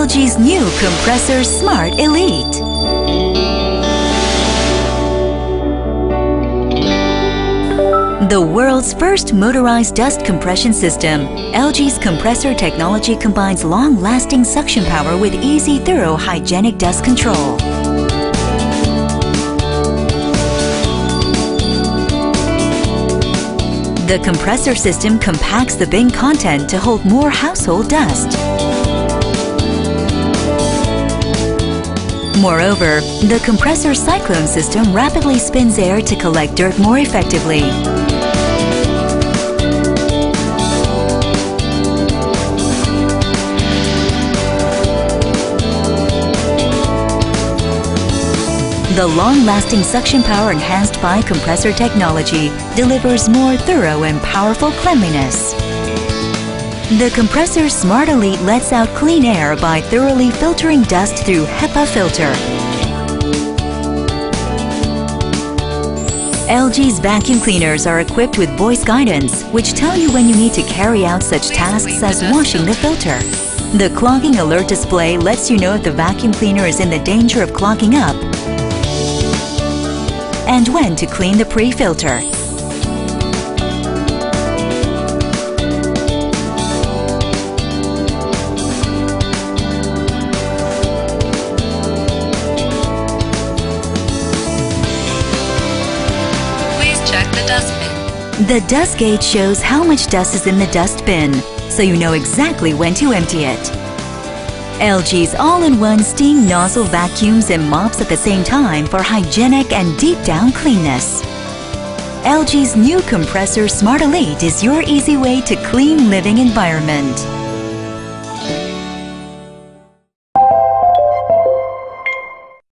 LG's new Kompressor Smart Elite. The world's first motorized dust compression system, LG's Kompressor technology combines long-lasting suction power with easy, thorough, hygienic dust control. The compressor system compacts the bin content to hold more household dust. Moreover, the compressor cyclone system rapidly spins air to collect dirt more effectively. The long-lasting suction power enhanced by compressor technology delivers more thorough and powerful cleanliness. The Kompressor Smart Elite lets out clean air by thoroughly filtering dust through HEPA filter. LG's vacuum cleaners are equipped with voice guidance, which tell you when you need to carry out such tasks as washing the filter. The clogging alert display lets you know if the vacuum cleaner is in the danger of clogging up and when to clean the pre-filter. Please check the dust bin. The dust gauge shows how much dust is in the dust bin, so you know exactly when to empty it. LG's all-in-one steam nozzle vacuums and mops at the same time for hygienic and deep-down cleanness. LG's new Kompressor Smart Elite is your easy way to clean living environment.